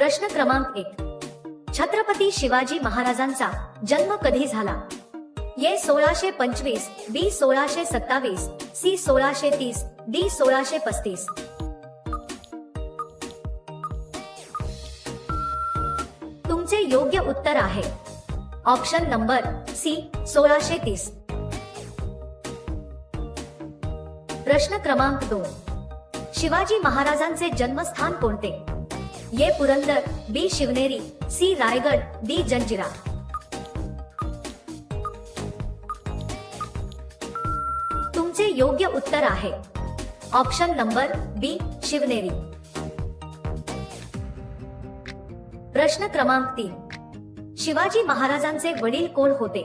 प्रश्न क्रमांक 1. छत्रपती शिवाजी महाराजांचा जन्म कधी झाला? ए 1625, बी 1627, सी 1630, डी 1635. तुमचे योग्य उत्तर आहे ऑप्शन नंबर सी 1630. प्रश्न क्रमांक 2. शिवाजी महाराजांचे जन्मस्थान कोणते? ए पुरंदर, बी शिवनेरी, सी रायगड, डी जंजिरा. तुमचे योग्य उत्तर आहे ऑप्शन नंबर बी शिवनेरी. प्रश्न क्रमांक 3. शिवाजी महाराजांचे वडील कोण होते?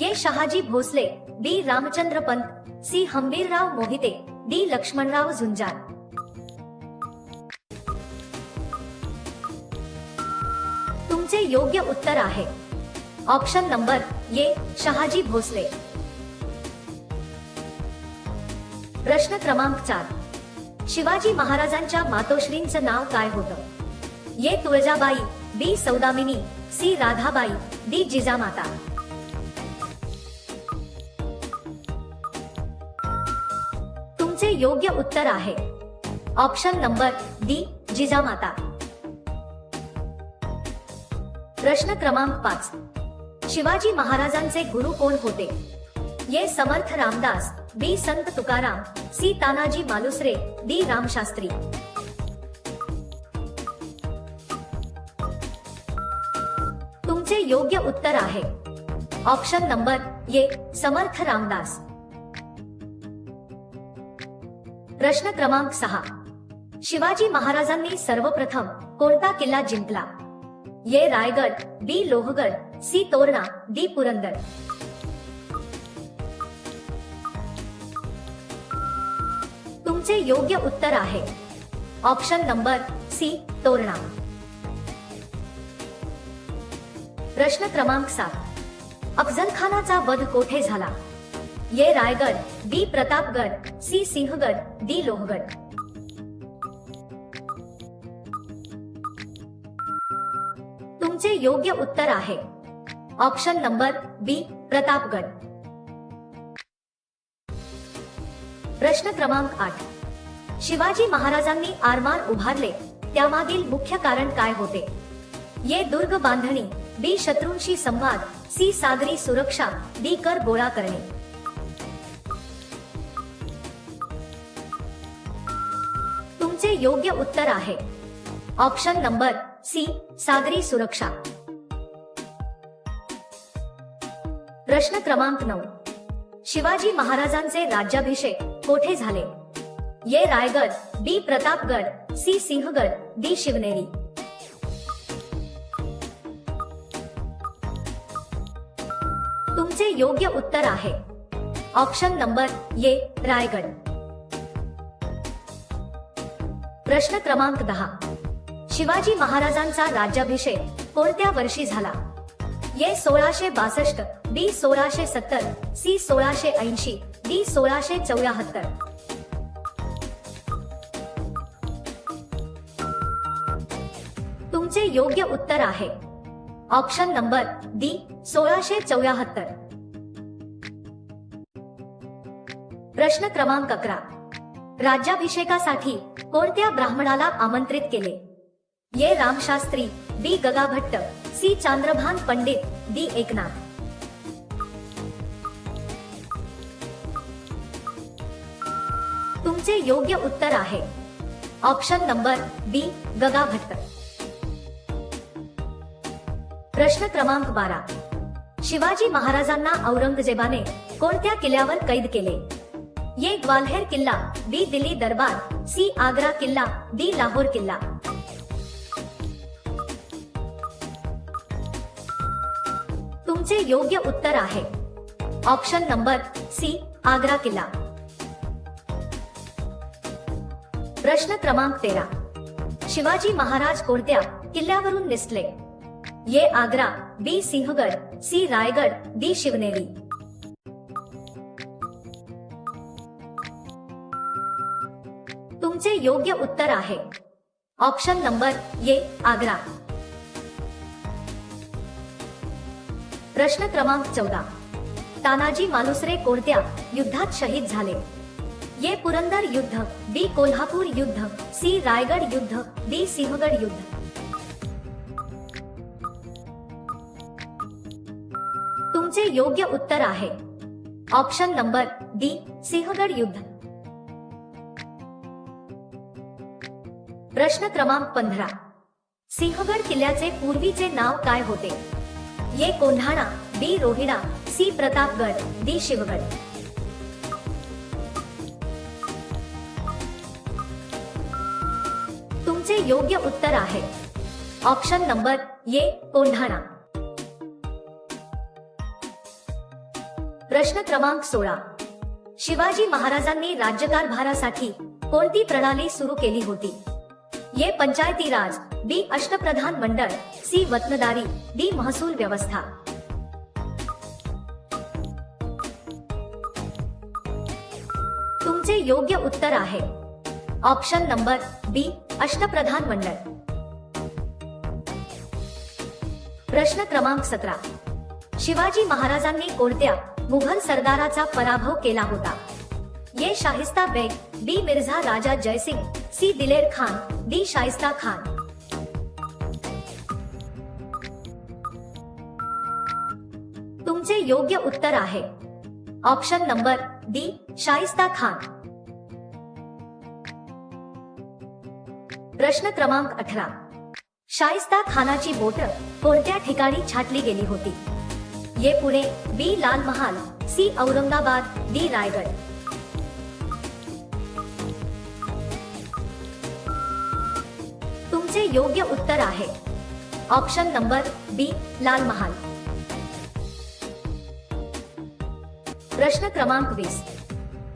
A Shahaji Bhosale, B Ramchandra Pant, C Hambirrao Mohite, D Laxmanrao Zunjar. तुमचे योग्य उत्तर आहे option number A Shahaji Bhosale. प्रश्न क्रमांक 4. शिवाजी महाराजांच्या मातोश्रींचं नाव काय होतं? A Tuljabai, B Saudamini, C Radhabai, D Jijamata. तुमचे योग्य उत्तर आहे ऑप्शन नंबर डी जिजामाता. प्रश्न क्रमांक 5. शिवाजी महाराजांचे गुरु कोण होते? ए समर्थ रामदास, बी संत तुकाराम, सी तानाजी मालुसरे, डी रामशास्त्री. तुमचे योग्य उत्तर आहे ऑप्शन नंबर ए समर्थ रामदास. प्रश्न क्रमांक 6. शिवाजी महाराजांनी सर्वप्रथम कोणता किल्ला जिंकला? ए रायगड, बी लोहगड, सी तोरणा, डी पुरंदर. तुमचे योग्य उत्तर आहे ऑप्शन नंबर सी तोरणा. प्रश्न क्रमांक 7. अफजल खानाचा वध कोठे झाला? ए रायगड, बी प्रतापगड, सी सिंहगड, डी लोहगड. तुमचे योग्य उत्तर आहे ऑप्शन नंबर बी प्रतापगड. प्रश्न क्रमांक 8. शिवाजी महाराजांनी आरमार उभारले त्यामागील मुख्य कारण काय होते? ए दुर्ग बांधणी, बी शत्रूंशी संवाद, सी सागरी सुरक्षा, डी कर गोळा करणे. तुमचे योग्य उत्तर आहे ऑप्शन नंबर सी सागरी सुरक्षा. प्रश्न क्रमांक 9. शिवाजी महाराजांचे राज्याभिषेक कोठे झाले? ए रायगड, बी प्रतापगड, सी सिंहगड, डी शिवनेरी. तुमचे योग्य उत्तर आहे ऑप्शन नंबर ए रायगड. प्रश्न क्रमांक 10. शिवाजी महाराजांचा राज्याभिषेक कोणत्या वर्षी झाला? ए 1662, बी 1670, सी 1680, डी 1674. तुमचे योग्य उत्तर आहे ऑप्शन नंबर डी 1674. प्रश्न क्रमांक 11. राज्याभिषेकासाठी कोणत्या ब्राह्मणाला आमंत्रित केले? ए रामशास्त्री, बी गगाभट्ट, सी चांद्रभान पंडित, डी एकनाथ. तुमचे योग्य उत्तर आहे ऑप्शन नंबर बी गगाभट्ट. प्रश्न क्रमांक 12. शिवाजी महाराजांना औरंगजेबाने कोणत्या किल्ल्यावर कैद केले? ए ग्वाल्हेर किल्ला, बी दिल्ली दरबार, सी आग्रा किल्ला, डी लाहोर किल्ला. तुमचे योग्य उत्तर आहे ऑप्शन नंबर सी आग्रा किल्ला. प्रश्न क्रमांक 13. शिवाजी महाराज कोणत्या किल्ल्यावरून निसटले? ए आग्रा, बी सिंहगड, सी रायगड, डी शिवनेरी. तुमचे योग्य उत्तर आहे ऑप्शन नंबर ए आग्रा। प्रश्न क्रमांक 14, तानाजी मालुसरे कोणत्या युद्धात शहीद झाले? ए पुरंदर युद्ध, बी कोल्हापूर युद्ध, सी रायगड युद्ध, डी सिंहगड युद्ध। तुमचे योग्य उत्तर आहे ऑप्शन नंबर डी सिंहगड युद्ध। प्रश्न क्रमांक 15, सिंहगड किल्ल्याचे पूर्वीचे नाव काय होते? ए कोंढाणा, बी रोहिणा, सी प्रतापगड, डी शिवगड। तुमचे योग्य उत्तर आहे ऑप्शन नंबर ए कोंढाणा। प्रश्न क्रमांक 16, शिवाजी महाराजांनी राज्यकारभारासाठी कोणती प्रणाली सुरू केली होती? ए पंचायती राज, बी अष्टप्रधान मंडळ, सी वतनदारी, डी महसूल व्यवस्था। तुमचे योग्य उत्तर आहे ऑप्शन नंबर बी अष्टप्रधान मंडळ। प्रश्न क्रमांक 17, शिवाजी महाराजांनी कोणत्या मुघल सरदाराचा पराभव केला होता? ए शाहिस्ता बेग, बी मिर्झा राजा जयसिंग, सी दिलेर खान, डी शाइस्ता खान। तुमचे योग्य उत्तर आहे option number D Shaista Khan. प्रश्न क्रमांक 18, शाइस्ता खानाची बोट कोणत्या ठिकाणी छाटली गेली होती? ए पुणे, बी लाल महाल, सी औरंगाबाद, डी रायगड। तुमचे योग्य उत्तर आहे ऑप्शन नंबर बी लाल महाल। प्रश्न क्रमांक 20,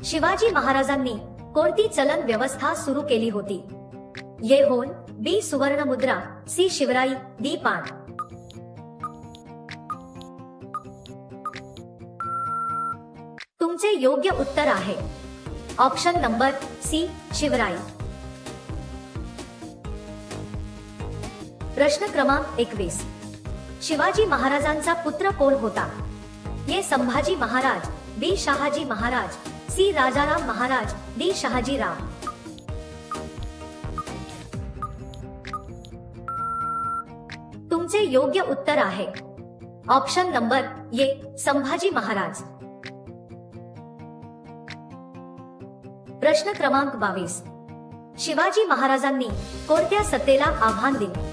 शिवाजी महाराजांनी कोणती चलन व्यवस्था सुरू केली होती? ए होन, बी सुवर्ण मुद्रा, सी शिवराई, डी पान। तुमचे योग्य उत्तर आहे ऑप्शन नंबर सी शिवराई। प्रश्न क्रमांक 21, शिवाजी महाराजांचा पुत्र कोण होता? ए संभाजी महाराज, बी शहाजी महाराज, सी राजाराम महाराज, डी शहाजी राव। तुमचे योग्य उत्तर आहे ऑप्शन नंबर ए संभाजी महाराज। प्रश्न क्रमांक 22, शिवाजी महाराजांनी कोणत्या सत्तेला आव्हान दिले?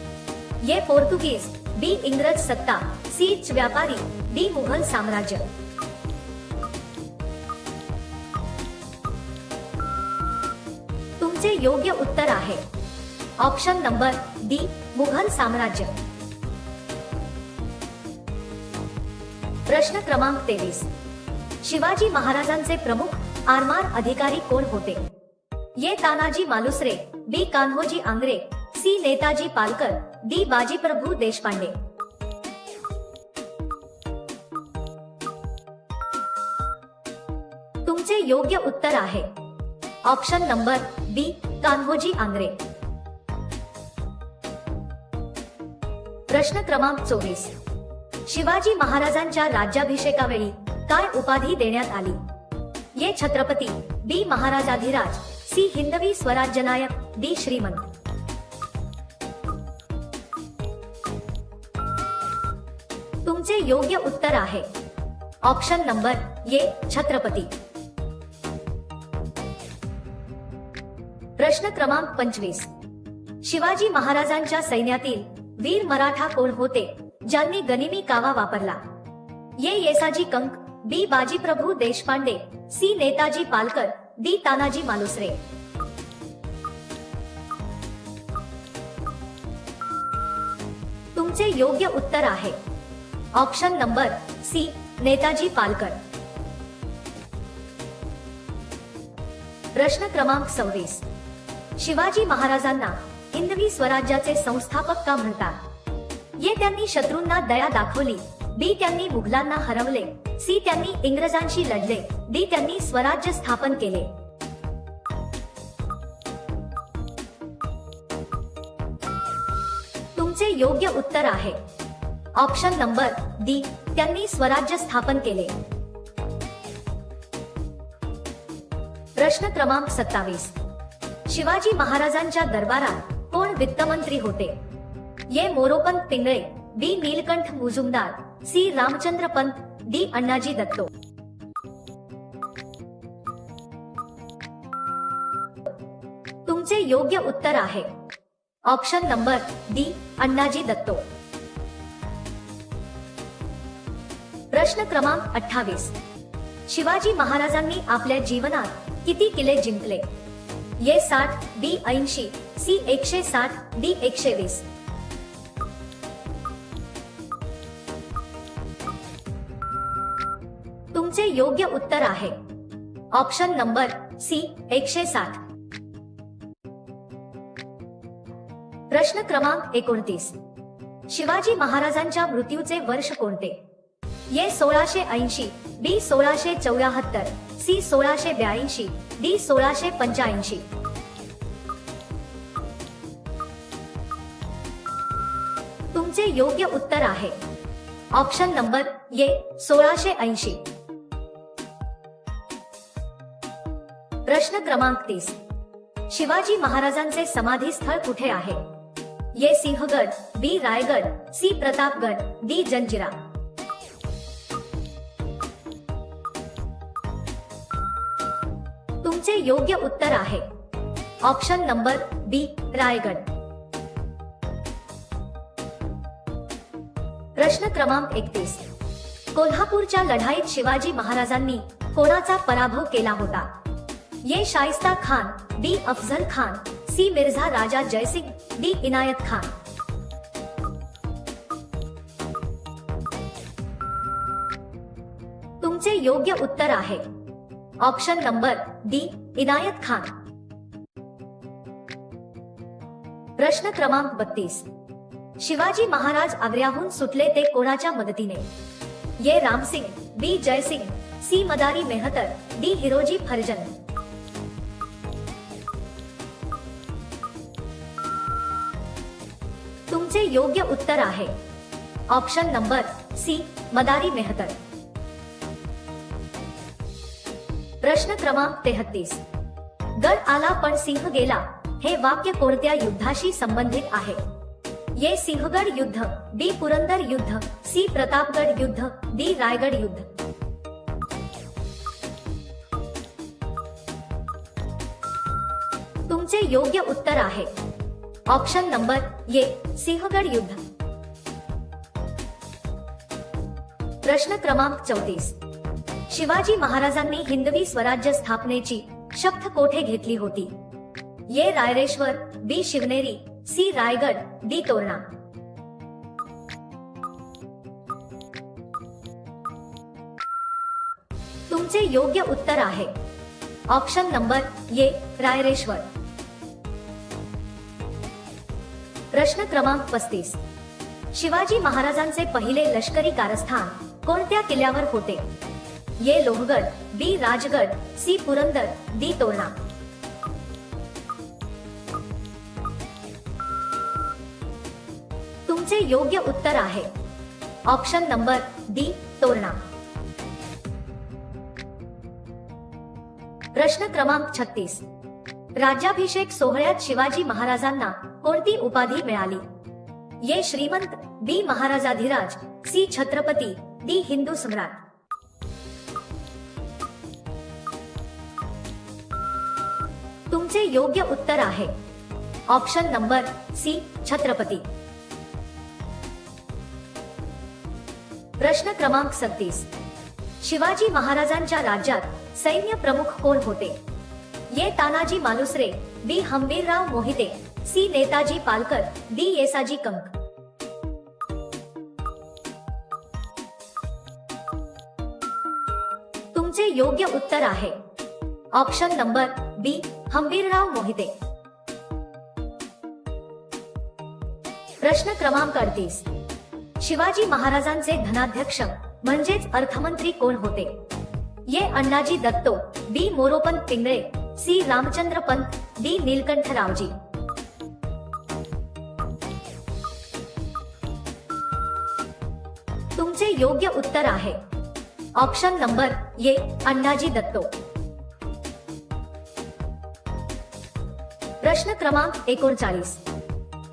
ए पोर्तुगीज, बी इंग्रज सत्ता, सी व्यापारी, डी मुघल साम्राज्य। तुमचे योग्य उत्तर आहे ऑप्शन नंबर डी मुघल साम्राज्य। प्रश्न क्रमांक 23, शिवाजी महाराजांचे प्रमुख आरमार अधिकारी कोण होते? ए तानाजी मालुसरे, बी कान्होजी आंग्रे, सी नेताजी पालकर, डी बाजीप्रभू देशपांडे। तुमचे योग्य उत्तर आहे ऑप्शन नंबर बी कान्होजी आंग्रे। प्रश्न क्रमांक 24, शिवाजी महाराजांच्या राज्याभिषेकावेळी काय उपाधी देण्यात आली? ए छत्रपती, बी महाराजाधिराज, सी हिंदवी स्वराज्यनायक, डी श्रीमंत। तुमचे योग्य उत्तर आहे ऑप्शन नंबर ए छत्रपती। प्रश्न क्रमांक 25, शिवाजी महाराजांच्या सैन्यातील वीर मराठा कोण होते ज्यांनी गनिमी कावा वापरला? A Yesaji Kank, B Bajiprabhu Deshpande, C Netaji Palkar, D Tanaji Malusare. तुमचे योग्य उत्तर आहे option number C Netaji Palkar. प्रश्न क्रमांक 26, शिवाजी महाराजांना हिंदवी स्वराज्याचे संस्थापक का म्हणतात? ए त्यांनी शत्रूंना दया दाखवली, बी त्यांनी मुघलांना हरवले, सी त्यांनी इंग्रजांशी लढले, डी त्यांनी स्वराज्य स्थापन केले। तुमचे योग्य उत्तर आहे ऑप्शन नंबर डी, त्यांनी स्वराज्य स्थापन केले। प्रश्न क्रमांक 27, शिवाजी महाराजांच्या दरबारात कोण वित्तमंत्री होते? ये मोरोपंत पिंगळे, बी नीलकंठ मुजुमदार, सी रामचंद्र पंत, डी अण्णाजी दत्तो। तुमचे योग्य उत्तर आहे ऑप्शन नंबर डी, अण्णाजी दत्तो। प्रश्न क्रमांक 28, शिवाजी महाराजांनी आपल्या जीवनात किती किल्ले जिंकले? ये 60, बी 80, सी 160, डी 120। तुमचे योग्य उत्तर आहे ऑप्शन नंबर सी, 160। प्रश्न क्रमांक 29, शिवाजी महाराजांच्या मृत्यूचे वर्ष कोणते? ये 1680, बी 1674, सी 1682, डी 1685। तुमचे योग्य उत्तर आहे ऑप्शन नंबर ये 1680। प्रश्न क्रमांक 30, शिवाजी महाराजांचे समाधी स्थळ कुठे आहे? ये सिंहगड, बी रायगड, सी प्रतापगड, डी जंजिरा। तुमचे योग्य उत्तर आहे ऑप्शन नंबर बी, रायगड। प्रश्न क्रमांक 31, कोल्हापूरच्या लढाईत शिवाजी महाराजांनी कोणाचा पराभव केला होता? ये शाइस्ता खान, बी अफजल खान, सी मिर्झा राजा जयसिंग, डी इनायत खान। तुमचे योग्य उत्तर आहे option number D, Inayat Khan. प्रश्न क्रमांक 32, शिवाजी महाराज आग्र्याहून सुटले ते कोणाच्या मदतीने? ये रामसिंग, बी जयसिंग, सी मदारी मेहतर, डी हिरोजी फर्जंद। तुमचे योग्य उत्तर आहे ऑप्शन नंबर सी, मदारी मेहतर। प्रश्न क्रमांक 33, गड आला पण सिंह गेला हे वाक्य कोणत्या युद्धाशी संबंधित आहे? ये सिंहगड युद्ध, बी पुरंदर युद्ध, सी प्रतापगड युद्ध, डी रायगड युद्ध। तुमचे योग्य उत्तर आहे ऑप्शन नंबर ये, सिंहगड युद्ध। प्रश्न क्रमांक 34, शिवाजी महाराजांनी हिंदवी स्वराज्य स्थापनेची शपथ कोठे घेतली होती? ये रायरेश्वर, बी शिवनेरी, सी रायगड, डी तोरणा। तुमचे योग्य उत्तर आहे ऑप्शन नंबर ये, रायरेश्वर। प्रश्न क्रमांक 35, शिवाजी महाराजांचे पहिले लष्करी कारस्थान कोणत्या किल्ल्यावर होते? ये लोहगड, बी राजगड, सी पुरंदर, डी तोरणा। तुमचे योग्य उत्तर आहे ऑप्शन नंबर डी, तोरणा। प्रश्न क्रमांक 36, राज्याभिषेक सोहळ्यात शिवाजी महाराजांना कोणती उपाधी मिळाली? ये श्रीमंत, बी महाराजाधिराज, सी छत्रपती, डी हिंदू सम्राट। तुमचे योग्य उत्तर आहे ऑप्शन नंबर सी, छत्रपती। प्रश्न क्रमांक 37, शिवाजी महाराजांच्या राज्यात सैन्य प्रमुख कोण होते? ये तानाजी मालुसरे, बी हंबीरराव मोहिते, सी नेताजी पालकर, डी येसाजी कंक। तुमचे योग्य उत्तर आहे ऑप्शन नंबर बी, हंबीरराव मोहिते। प्रश्न क्रमांक 38, शिवाजी महाराजांचे धनाध्यक्ष म्हणजेच अर्थमंत्री कोण होते? ये अण्णाजी दत्तो, बी मोरोपंत पिंगळे, सी रामचंद्र पंत, डी नीलकंठ रावजी। तुमचे योग्य उत्तर आहे ऑप्शन नंबर ए अण्णाजी दत्तो। प्रश्न क्रमांक 39,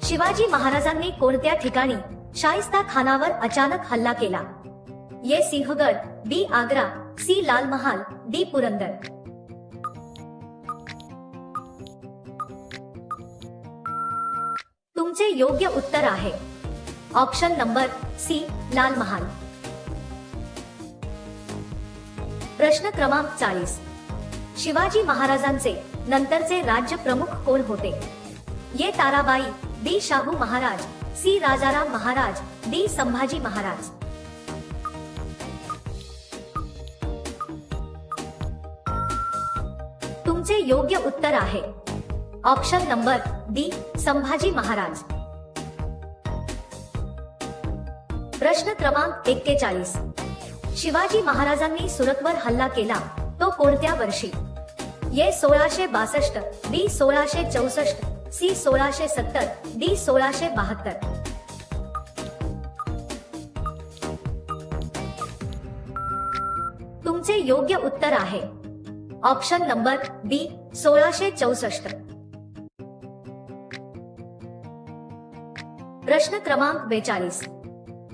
शिवाजी महाराजांनी कोणत्या ठिकाणी शाहिस्ता खानावर अचानक हल्ला केला? ए सिंहगड, बी आग्रा, सी लाल महाल, डी पुरंदर। तुमचे योग्य उत्तर आहे option number C Lal Mahal. प्रश्न क्रमांक 40, शिवाजी महाराजांचे नंतरचे राज्य प्रमुख कोण होते? ए ताराबाई, बी शाहू महाराज, सी राजाराम महाराज, डी संभाजी महाराज। तुमचे योग्य उत्तर आहे option number D Sambhaji Maharaj. प्रश्न क्रमांक 41, शिवाजी महाराजांनी सुरतवर हल्ला केला तो कोणत्या वर्षी? ए 1662, बी 1664, सी 1670, डी 1672। तुमचे योग्य उत्तर आहे ऑप्शन नंबर बी 1664। प्रश्न क्रमांक 42,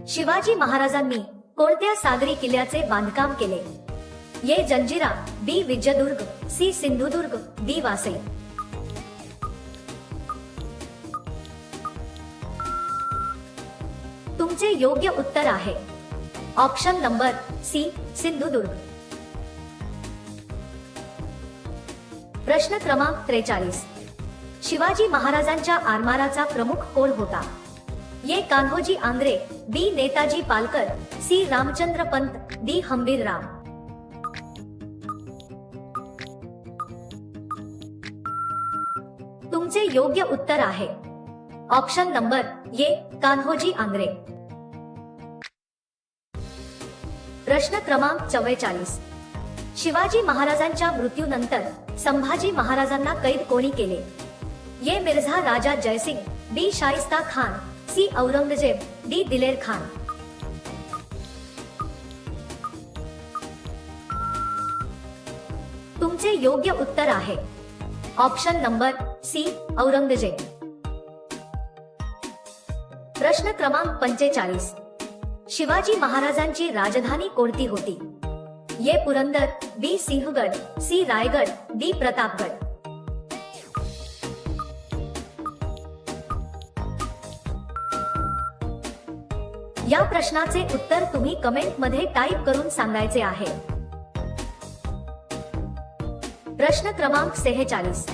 शिवाजी महाराजांनी कोणत्या सागरी किल्ल्याचे बांधकाम केले? ए जंजिरा, बी विजयदुर्ग, सी सिंधुदुर्ग, डी वासई। तुमचे योग्य उत्तर आहे ऑप्शन नंबर सी सिंधुदुर्ग। प्रश्न क्रमांक 43, शिवाजी महाराजांच्या आरमाराचा प्रमुख कोण होता? ए कान्होजी आंग्रे, बी नेताजी पालकर, सी रामचंद्र पंत, डी हंबीर राव। तुमचे योग्य उत्तर आहे ऑप्शन नंबर ए कान्होजी आंग्रे। प्रश्न क्रमांक 44, शिवाजी महाराजांच्या मृत्यूनंतर संभाजी महाराजांना कैद कोणी केले? ए मिर्झा राजा जयसिंग, बी शाइस्ता खान, सी औरंगजेब, डी दिलेर खान। तुमचे योग्य उत्तर आहे ऑप्शन नंबर सी औरंगजेब। प्रश्न क्रमांक 45, शिवाजी महाराजांची राजधानी कोणती होती? ए पुरंदर, बी सिंहगड, सी रायगड, डी प्रतापगड। या प्रश्नाचे उत्तर तुम्ही कमेंट मध्ये टाइप करून सांगायचे आहे। प्रश्न क्रमांक 46,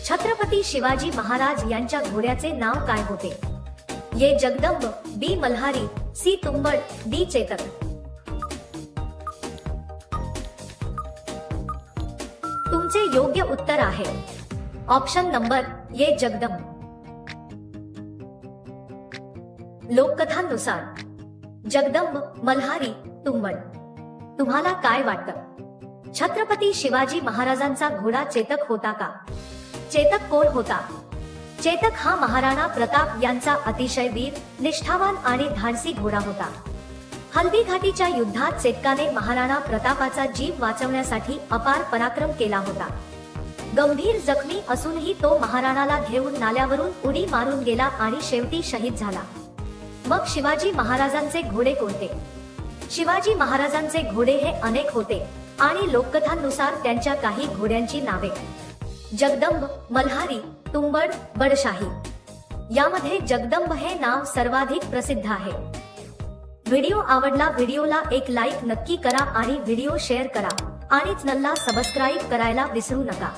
छत्रपती शिवाजी महाराज यांच्या घोड्याचे नाव काय होते? A Jagdamb, B Malhari, C Tumbad, D Chetak. तुमचे योग्य उत्तर आहे ऑप्शन नंबर ए जगदंब। लोककथांनुसार जगदंब, मल्हारी, तुंबड। तुम्हाला काय वाटतं? छत्रपती शिवाजी महाराजांचा घोडा चेतक होता का? चेतक कोण होता? चेतक हा महाराणा प्रताप यांचा अतिशय वीर, निष्ठावान आणि धाडसी घोडा होता। हल्दीघाटीच्या युद्धात चेतकाने महाराणा प्रतापाचा जीव वाचवण्यासाठी अपार पराक्रम केला होता। गंभीर जखमी असूनही तो महाराणाला घेऊन नाल्यावरून उडी मारून गेला आणि शेवटी शहीद झाला। मग शिवाजी महाराजांचे घोडे कोणते? शिवाजी महाराजांचे घोडे हे अनेक होते आणि लोककथांनुसार त्यांच्या काही घोड्यांची नावे जगदंब, मल्हारी, तुंबड, बडशाही। यामध्ये जगदंब हे नाव सर्वाधिक प्रसिद्ध आहे। व्हिडिओ आवडला, व्हिडिओला एक लाईक नक्की करा आणि व्हिडिओ शेअर करा आणि चॅनलला सबस्क्राईब करायला विसरू नका।